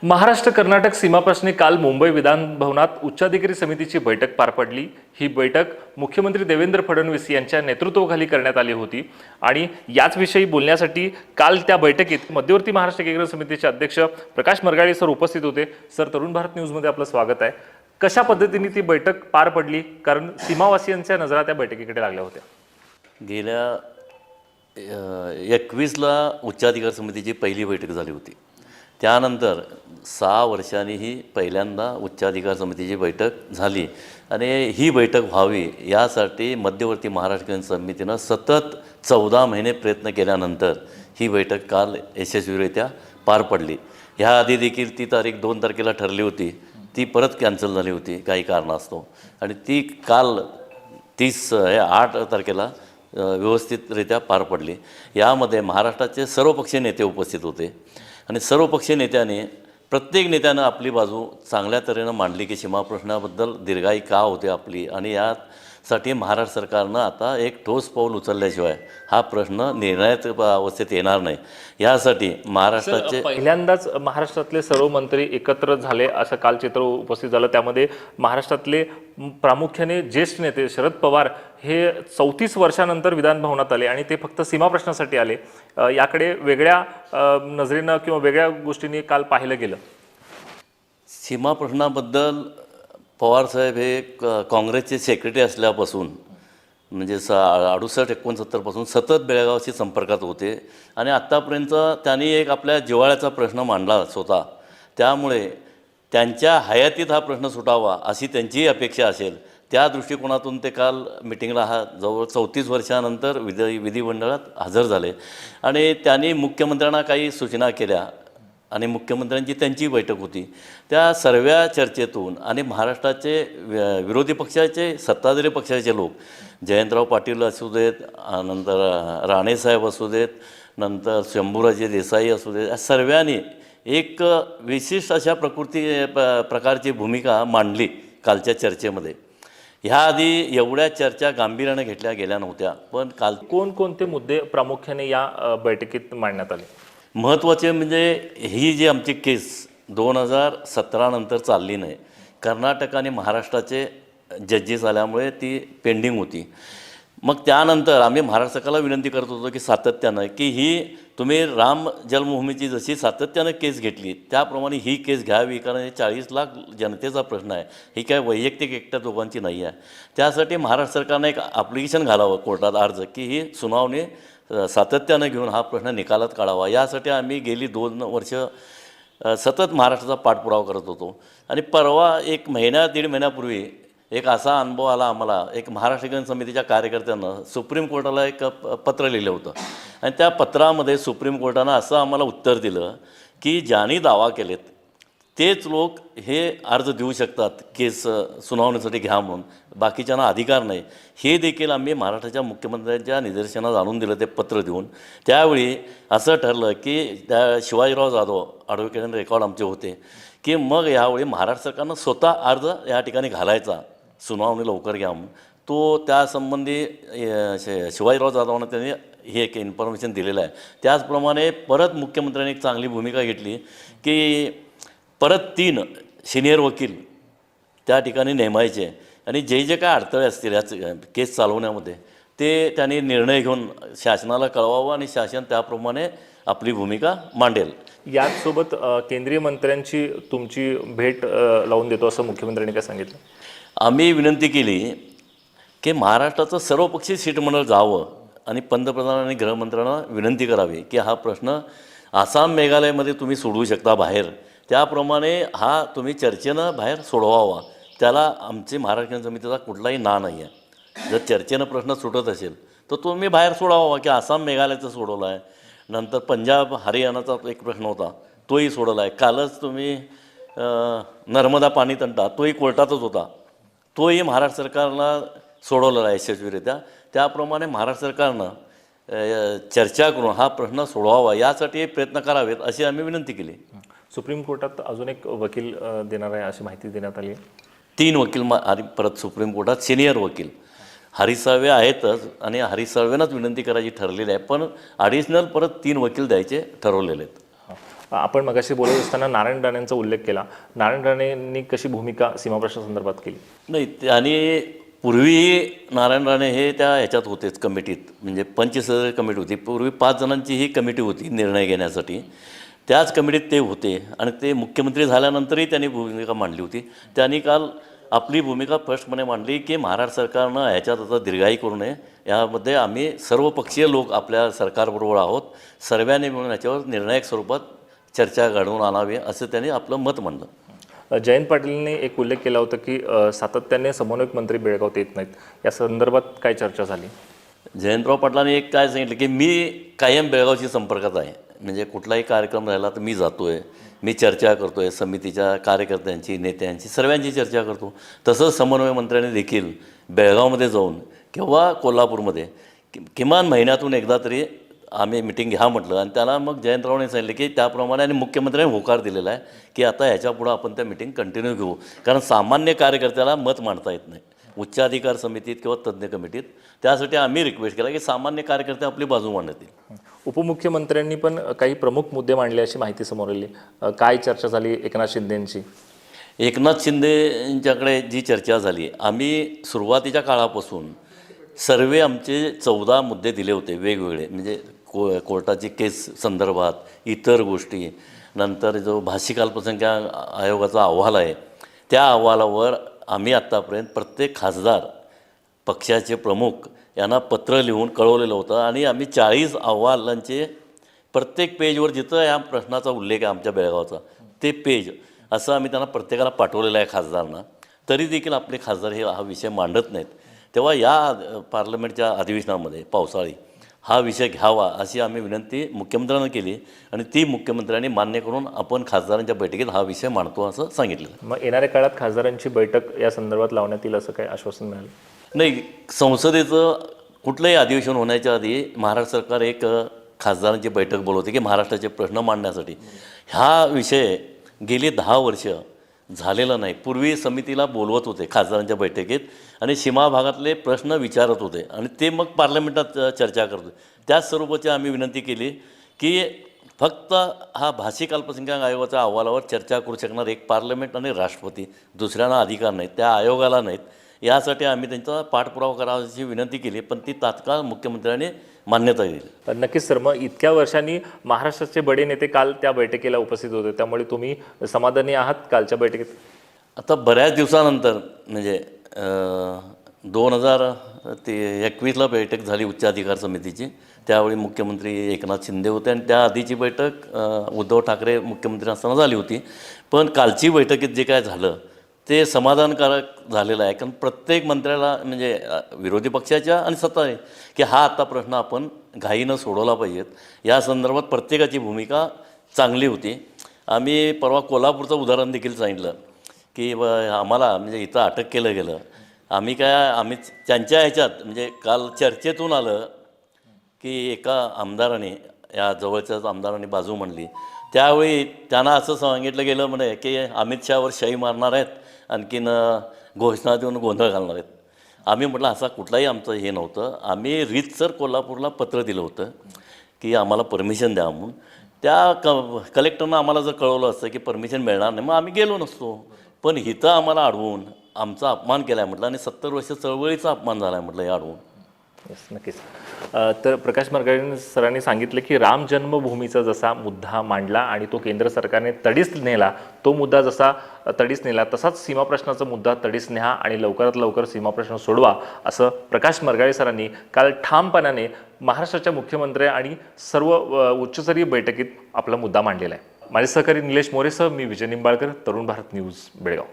महाराष्ट्र कर्नाटक सीमाप्रश्नी काल मुंबई विधान भवनात उच्चाधिकारी समितीची बैठक पार पडली। ही बैठक मुख्यमंत्री देवेंद्र फडणवीस यांच्या नेतृत्वाखाली करण्यात आली होती आणि याच विषयी बोलण्यासाठी काल त्या बैठकीत मध्यवर्ती महाराष्ट्र एकीकरण समितीचे अध्यक्ष प्रकाश मरगाळे सर उपस्थित होते। सर, तरुण भारत न्यूजमध्ये आपलं स्वागत आहे। कशा पद्धतीने ती बैठक पार पडली, कारण सीमावासियांच्या नजरा त्या बैठकीकडे लागल्या होत्या? गेल्या 21ला उच्चाधिकार समितीची पहिली बैठक झाली होती। त्यानंतर 6 वर्षांनी ही पहिल्यांदा उच्चाधिकार समितीची बैठक झाली आणि ही बैठक व्हावी यासाठी मध्यवर्ती महाराष्ट्र समितीनं सतत 14 महिने प्रयत्न केल्यानंतर ही बैठक काल यशस्वीरित्या पार पडली। ह्याआधी देखील ती तारीख 2 तारखेला ठरली होती, ती परत कॅन्सल झाली होती काही कारणास्तव आणि ती काल 8 तारखेला व्यवस्थितरित्या पार पडली। यामध्ये महाराष्ट्राचे सर्वपक्षीय नेते उपस्थित होते आणि सर्वपक्षीय नेत्याने प्रत्येक नेत्यानं आपली बाजू चांगल्या तऱ्हेनं मांडली की सीमा प्रश्नाबद्दल दीर्घाई का होते आपली आणि यासाठी महाराष्ट्र सरकारनं आता एक ठोस पाऊल उचलल्याशिवाय हा प्रश्न निर्णायक अवस्थेत येणार नाही। यासाठी महाराष्ट्राचे पहिल्यांदाच महाराष्ट्रातले सर्व मंत्री एकत्र झाले असं काल चित्र उपस्थित झालं। त्यामध्ये महाराष्ट्रातले प्रामुख्याने ज्येष्ठ नेते शरद पवार हे 34 वर्षानंतर विधान भवनात आले आणि ते फक्त सीमा प्रश्नासाठी आले। याकडे वेगळ्या नजरेनं किंवा वेगळ्या गोष्टींनी काल पाहिलं गेलं। सीमा प्रश्नाबद्दल पवारसाहेब हे काँग्रेसचे सेक्रेटरी असल्यापासून म्हणजे 68-69 पासून सतत बेळगावशी संपर्कात होते आणि आत्तापर्यंत त्यांनी एक आपल्या जिव्हाळ्याचा प्रश्न मांडला स्वतः। त्यामुळे त्यांच्या हयातीत हा प्रश्न सुटावा अशी त्यांचीही अपेक्षा असेल। त्या दृष्टिकोनातून ते काल मिटिंगला जवळ 34 वर्षानंतर विधिमंडळात हजर झाले आणि त्यांनी मुख्यमंत्र्यांना काही सूचना केल्या आणि मुख्यमंत्र्यांची त्यांची बैठक होती। त्या सर्व चर्चेतून आणि महाराष्ट्राचे विरोधी पक्षाचे सत्ताधारी पक्षाचे लोक जयंतराव पाटील असू देत, नंतर राणेसाहेब असू देत, नंतर शंभूराजे देसाई असू देत, या सर्वांनी एक विशिष्ट अशा प्रकारची भूमिका मांडली कालच्या चर्चेमध्ये। ह्याआधी एवढ्या चर्चा गांभीर्याने घेतल्या गेल्या नव्हत्या, पण काल कोणकोणते मुद्दे प्रामुख्याने या बैठकीत मांडण्यात आले? महत्त्वाचे म्हणजे ही जी आमची केस 2017 नंतर चालली नाही, कर्नाटक आणि महाराष्ट्राचे जजेस आल्यामुळे ती पेंडिंग होती। मग त्यानंतर आम्ही महाराष्ट्र सरकारला विनंती करत होतो की सातत्यानं की ही तुम्ही राम जन्मभूमीची जशी सातत्यानं केस घेतली त्याप्रमाणे ही केस घ्यावी, कारण हे 40 लाख जनतेचा प्रश्न आहे, ही काय वैयक्तिक एकट्या दोघांची नाही आहे। त्यासाठी महाराष्ट्र सरकारनं एक ॲप्लिकेशन घालावं कोर्टात अर्ज की ही सुनावणी सातत्यानं घेऊन हा प्रश्न निकालात काढावा। यासाठी आम्ही गेली 2 वर्ष सतत महाराष्ट्राचा पाठपुरावा करत होतो आणि परवा 1-1.5 महिन्यापूर्वी एक असा अनुभव आला आम्हाला। एक महाराष्ट्र एकीकरण समितीच्या कार्यकर्त्यांनं सुप्रीम कोर्टाला एक पत्र लिहिलं होतं आणि त्या पत्रामध्ये सुप्रीम कोर्टानं असं आम्हाला उत्तर दिलं की ज्यांनी दावा केलेत तेच लोक हे अर्ज देऊ शकतात केस सुनावणीसाठी घ्या म्हणून, बाकीच्यांना अधिकार नाही। हे देखील आम्ही महाराष्ट्राच्या मुख्यमंत्र्यांच्या निदर्शनास आणून दिलं ते पत्र देऊन। त्यावेळी असं ठरलं की त्या शिवाजीराव जाधव ॲडव्होकेट रेकॉर्ड आमचे होते की मग यावेळी महाराष्ट्र सरकारनं स्वतः अर्ज या ठिकाणी घालायचा सुनावणी लवकर घ्या म्हणून। तो त्यासंबंधी शिवाजीराव जाधवांना त्यांनी हे एक इन्फॉर्मेशन दिलेलं आहे। त्याचप्रमाणे परत मुख्यमंत्र्यांनी एक चांगली भूमिका घेतली की परत 3 सिनियर वकील त्या ठिकाणी नेमायचे आणि जे काय अडथळे असतील याच केस चालवण्यामध्ये ते त्यांनी निर्णय घेऊन शासनाला कळवावं आणि शासन त्याप्रमाणे आपली भूमिका मांडेल। याचसोबत केंद्रीय मंत्र्यांची तुमची भेट लावून देतो असं मुख्यमंत्र्यांनी काय सांगितलं? आम्ही विनंती केली की महाराष्ट्राचं सर्वपक्षीय शिष्टमंडळ जावं आणि पंतप्रधान आणि गृहमंत्र्यांना विनंती करावी की हा प्रश्न आसाम मेघालयमध्ये तुम्ही सोडवू शकता बाहेर, त्याप्रमाणे हा तुम्ही चर्चेनं बाहेर सोडवावा। त्याला आमची महाराष्ट्र समितीचा कुठलाही ना नाही आहे। जर चर्चेनं प्रश्न सुटत असेल तर तुम्ही बाहेर सोडावा की आसाम मेघालयचं सोडवलं आहे, नंतर पंजाब हरियाणाचा एक प्रश्न होता तोही सोडवला आहे। कालच तुम्ही नर्मदा पाणी तंटा तोही कोर्टातच होता, तोही महाराष्ट्र सरकारला सोडवलेला आहे यशस्वीरित्या। त्याप्रमाणे महाराष्ट्र सरकारनं चर्चा करून हा प्रश्न सोडवावा यासाठी प्रयत्न करावेत अशी आम्ही विनंती केली। सुप्रीम कोर्टात अजून एक वकील देणार आहे अशी माहिती देण्यात आली आहे। 3 वकील परत सुप्रीम कोर्टात सिनियर वकील हरीश साळवे आहेतच आणि हरीश साळवेंनाच विनंती करायची ठरलेली आहे, पण ॲडिशनल परत 3 वकील द्यायचे ठरवलेले आहेत। आपण मगाशी बोलत असताना नारायण राणेंचा उल्लेख केला. नारायण राणेंनी कशी भूमिका सीमाप्रश्नासंदर्भात केली? नाही आणि पूर्वी नारायण राणे हे त्या ह्याच्यात होतेच कमिटीत, म्हणजे पंचसदस्यीय कमिटी होती. पूर्वी 5 जणांची ही कमिटी होती निर्णय घेण्यासाठी. त्याच कमिटीत ते होते आणि ते मुख्यमंत्री झाल्यानंतरही त्यांनी भूमिका मांडली होती. त्यांनी काल आपली भूमिका स्पष्टपणे मांडली की महाराष्ट्र सरकारनं ह्याच्यात आता दीर्घाई करू नये. यामध्ये आम्ही सर्वपक्षीय लोक आपल्या सरकारबरोबर आहोत. सर्वांनी मिळून याच्यावर निर्णायक स्वरूपात चर्चा घडवून आणावी असं त्यांनी आपलं मत मांडलं. जयंत पाटीलने एक उल्लेख केला होता की सातत्याने समन्वयक मंत्री बेळगावात येत नाहीत. या संदर्भात काय चर्चा झाली? जयंतराव पाटलांनी एक काय सांगितलं की मी कायम बेळगावशी संपर्कात आहे, म्हणजे कुठलाही कार्यक्रम राहिला तर मी जातो आहे, मी चर्चा करतो आहे, समितीच्या कार्यकर्त्यांची, नेत्यांची, सर्वांची चर्चा करतो. तसंच समन्वय मंत्र्यांनी देखील बेळगावमध्ये जाऊन किंवा कोल्हापूरमध्ये किमान महिन्यातून एकदा तरी आम्ही मिटिंग घ्या म्हटलं. आणि त्याला मग जयंतरावने सांगितलं की त्याप्रमाणे आणि मुख्यमंत्र्यांनी होकार दिलेला आहे की आता ह्याच्यापुढं आपण त्या मिटिंग कंटिन्यू घेऊ, कारण सामान्य कार्यकर्त्याला मत मांडता येत नाही उच्चाधिकार समितीत किंवा तज्ज्ञ कमिटीत. त्यासाठी आम्ही रिक्वेस्ट केला की सामान्य कार्यकर्ते आपली बाजू मांडतील. उपमुख्यमंत्र्यांनी पण काही प्रमुख मुद्दे मांडले अशी माहिती समोर आली. काय चर्चा झाली एकनाथ शिंदेंची? एकनाथ शिंदेंच्याकडे जी चर्चा झाली, आम्ही सुरुवातीच्या काळापासून सर्व आमचे 14 मुद्दे दिले होते वेगवेगळे, म्हणजे कोर्टाची केस संदर्भात, इतर गोष्टी, नंतर जो भाषिक अल्पसंख्याक आयोगाचा अहवाल आहे त्या अहवालावर आम्ही आत्तापर्यंत प्रत्येक खासदार, पक्षाचे प्रमुख यांना पत्र लिहून कळवलेलं होतं. आणि आम्ही 40 अहवालांचे प्रत्येक पेजवर जिथं या प्रश्नाचा उल्लेख आहे आमच्या बेळगावचा ते पेज असं आम्ही त्यांना प्रत्येकाला पाठवलेलं आहे खासदारांना. तरी देखील आपले खासदार हे हा विषय मांडत नाहीत. तेव्हा या पार्लमेंटच्या अधिवेशनामध्ये पावसाळी हा विषय घ्यावा अशी आम्ही विनंती मुख्यमंत्र्यांना केली आणि ती मुख्यमंत्र्यांनी मान्य करून आपण खासदारांच्या बैठकीत हा विषय मांडतो असं सांगितलं. मग येणाऱ्या काळात खासदारांची बैठक या संदर्भात लावण्यात येईल असं काय आश्वासन मिळालं? नाही, संसदेचं कुठलंही अधिवेशन होण्याच्या आधी महाराष्ट्र सरकार एक खासदारांची बैठक बोलवते की महाराष्ट्राचे प्रश्न मांडण्यासाठी. हा विषय गेली 10 वर्ष झालेला नाही. पूर्वी समितीला बोलवत होते खासदारांच्या बैठकीत आणि सीमा भागातले प्रश्न विचारत होते आणि ते मग पार्लमेंटात चर्चा करत होते. त्याच स्वरूपाची आम्ही विनंती केली की फक्त हा भाषिक अल्पसंख्याक आयोगाच्या अहवालावर चर्चा करू शकणार एक पार्लमेंट आणि राष्ट्रपती, दुसऱ्यांना अधिकार नाहीत, त्या आयोगाला नाहीत. यासाठी आम्ही त्यांचा पाठपुरावा करावाची विनंती केली, पण ती तात्काळ मुख्यमंत्र्यांनी मान्यता दिली. नक्कीच सर. मग इतक्या वर्षांनी महाराष्ट्राचे बडे नेते काल त्या बैठकीला उपस्थित होते, त्यामुळे तुम्ही समाधानी आहात कालच्या बैठकीत? आता बऱ्याच दिवसानंतर म्हणजे 2021ला बैठक झाली उच्चाधिकार समितीची. त्यावेळी मुख्यमंत्री एकनाथ शिंदे होते आणि त्या आधीची बैठक उद्धव ठाकरे मुख्यमंत्री असताना झाली होती. पण कालची बैठकीत जे काय झालं ते समाधानकारक झालेलं आहे, कारण प्रत्येक मंत्र्याला म्हणजे विरोधी पक्षाच्या आणि सत्ता आहे की हा आता प्रश्न आपण घाईनं सोडवला पाहिजेत. या संदर्भात प्रत्येकाची भूमिका चांगली होती. आम्ही परवा कोल्हापूरचं उदाहरण देखील सांगितलं की आम्हाला म्हणजे इथं अटक केलं गेलं. आम्ही त्यांच्या ह्याच्यात म्हणजे काल चर्चेतून आलं की एका आमदाराने, या जवळच्याच आमदाराने बाजू मांडली. त्यावेळी त्यांना असं सांगितलं गेलं म्हणे की अमित शहावर शाई मारणार आहेत, आणखीन घोषणा देऊन गोंधळ घालणार आहेत. आम्ही म्हटलं असा कुठलाही आमचं हे नव्हतं. आम्ही रीतसर कोल्हापूरला पत्र दिलं होतं की आम्हाला परमिशन द्या म्हणून. त्या कलेक्टरनं आम्हाला जर कळवलं असतं की परमिशन मिळणार नाही मग आम्ही गेलो नसतो. पण इथं आम्हाला अडवून आमचा अपमान केला आहे म्हटलं आणि 70 वर्ष चळवळीचा अपमान झाला आहे म्हटलं हे अडवून. नक्कीच. तर प्रकाश मार्गाळे सरांनी सांगितलं की राम जन्मभूमीचा जसा मुद्दा मांडला आणि तो केंद्र सरकारने तडीस नेला, तो मुद्दा जसा तडीस नेला तसाच सीमा प्रश्नाचा मुद्दा तडीस न्या आणि लवकरात लवकर सीमा प्रश्न सोडवा असं प्रकाश मार्गाळे सरांनी काल ठामपणाने महाराष्ट्राच्या मुख्यमंत्री आणि सर्व उच्चस्तरीय बैठकीत आपला मुद्दा मांडलेला आहे. माझे सहकारी निलेश मोरेसह मी विजय निंबाळकर, तरुण भारत न्यूज, बेळगाव.